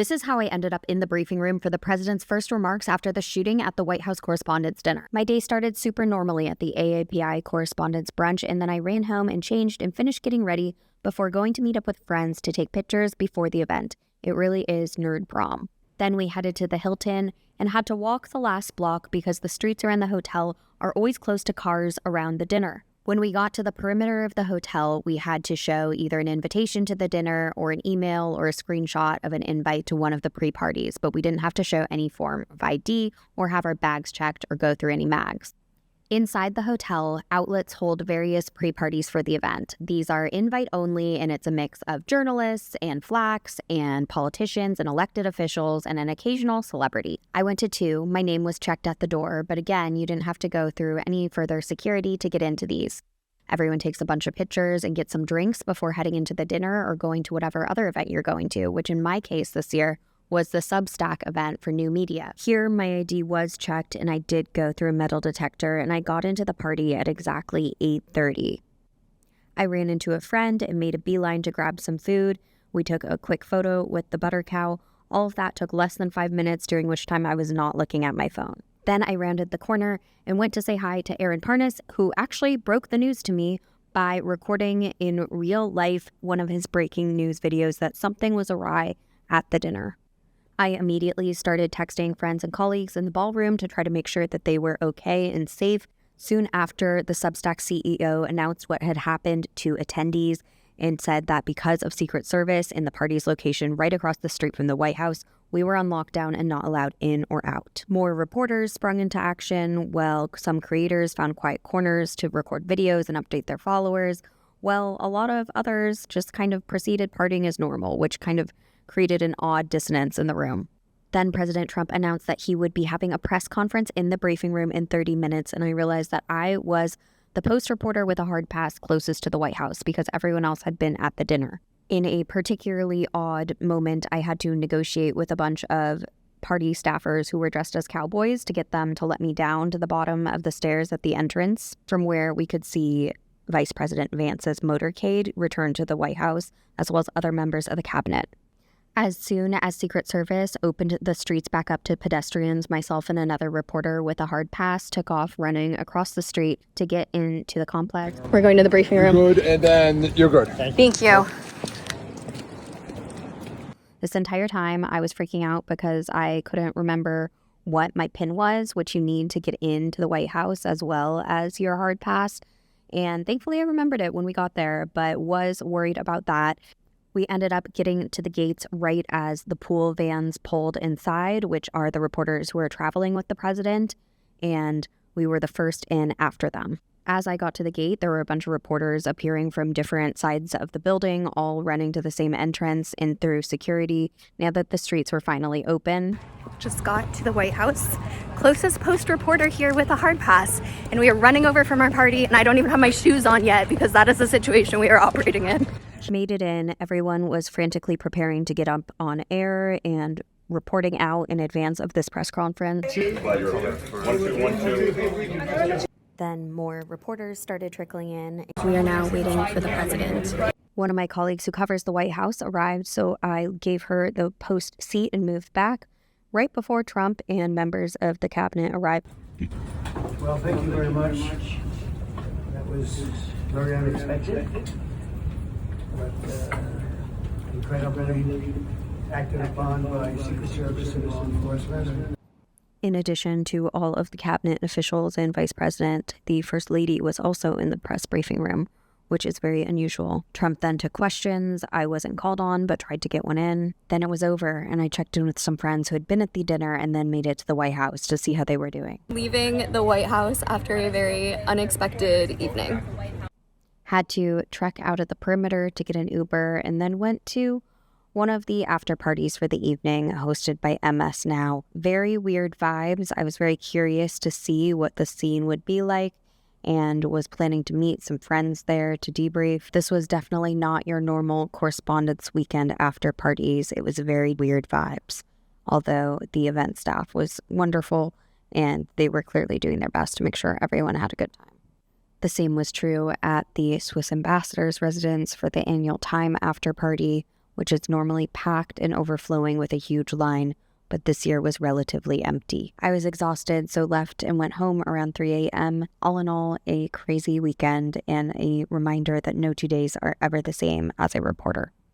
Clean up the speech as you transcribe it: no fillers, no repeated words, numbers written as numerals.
This is how I ended up in the briefing room for the president's first remarks after the shooting at the White House Correspondents Dinner. My day started super normally at the AAPI Correspondents Brunch, and then I ran home and changed and finished getting ready before going to meet up with friends to take pictures before the event. It really is nerd prom. Then we headed to the Hilton and had to walk the last block because the streets around the hotel are always closed to cars around the dinner. When we got to the perimeter of the hotel, we had to show either an invitation to the dinner or an email or a screenshot of an invite to one of the pre-parties, but we didn't have to show any form of ID or have our bags checked or go through any mags. Inside the hotel, outlets hold various pre-parties for the event. These are invite only, and it's a mix of journalists and flacks and politicians and elected officials and an occasional celebrity. I went to 2. My name was checked at the door, but again, you didn't have to go through any further security to get into these. Everyone takes a bunch of pictures and gets some drinks before heading into the dinner or going to whatever other event you're going to, which in my case this year was the Substack event for new media. Here, my ID was checked, and I did go through a metal detector, and I got into the party at exactly 8:30. I ran into a friend and made a beeline to grab some food. We took a quick photo with the butter cow. All of that took less than 5 minutes, during which time I was not looking at my phone. Then I rounded the corner and went to say hi to Aaron Parnas, who actually broke the news to me by recording in real life one of his breaking news videos that something was awry at the dinner. I immediately started texting friends and colleagues in the ballroom to try to make sure that they were okay and safe. Soon after, the Substack CEO announced what had happened to attendees and said that because of Secret Service in the party's location right across the street from the White House, we were on lockdown and not allowed in or out. More reporters sprung into action, while some creators found quiet corners to record videos and update their followers. Well, a lot of others just kind of proceeded partying as normal, which kind of created an odd dissonance in the room. Then President Trump announced that he would be having a press conference in the briefing room in 30 minutes, and I realized that I was the Post reporter with a hard pass closest to the White House because everyone else had been at the dinner. In a particularly odd moment, I had to negotiate with a bunch of party staffers who were dressed as cowboys to get them to let me down to the bottom of the stairs at the entrance, from where we could see Vice President Vance's motorcade return to the White House, as well as other members of the cabinet. As soon as Secret Service opened the streets back up to pedestrians, myself and another reporter with a hard pass took off running across the street to get into the complex. We're going to the briefing room. You're good, and then you're good. Thank you. This entire time, I was freaking out because I couldn't remember what my PIN was, which you need to get into the White House, as well as your hard pass. And thankfully, I remembered it when we got there, but was worried about that. We ended up getting to the gates right as the pool vans pulled inside, which are the reporters who are traveling with the president, and we were the first in after them. As I got to the gate, there were a bunch of reporters appearing from different sides of the building, all running to the same entrance and through security now that the streets were finally open. Just got to the White House. Closest Post reporter here with a hard pass, and we are running over from our party, and I don't even have my shoes on yet because that is the situation we are operating in. Made it in. Everyone was frantically preparing to get up on air and reporting out in advance of this press conference. 1, 2, 1, 2. Then more reporters started trickling in. We are now waiting for the president. One of my colleagues who covers the White House arrived, so I gave her the Post seat and moved back right before Trump and members of the cabinet arrived. Well, thank you very much. That was very unexpected, but incredibly acted upon by Secret Service and law enforcement. In addition to all of the cabinet officials and vice president, the First Lady was also in the press briefing room, which is very unusual. Trump then took questions. I wasn't called on, but tried to get one in. Then it was over, and I checked in with some friends who had been at the dinner and then made it to the White House to see how they were doing. Leaving the White House after a very unexpected evening. Had to trek out of the perimeter to get an Uber, and then went to one of the after parties for the evening, hosted by MS Now. Very weird vibes. I was very curious to see what the scene would be like and was planning to meet some friends there to debrief. This was definitely not your normal correspondence weekend after parties. It was very weird vibes, although the event staff was wonderful and they were clearly doing their best to make sure everyone had a good time. The same was true at the Swiss ambassador's residence for the annual Time after party, which is normally packed and overflowing with a huge line, but this year was relatively empty. I was exhausted, so left and went home around 3 a.m. All in all, a crazy weekend and a reminder that no 2 days are ever the same as a reporter.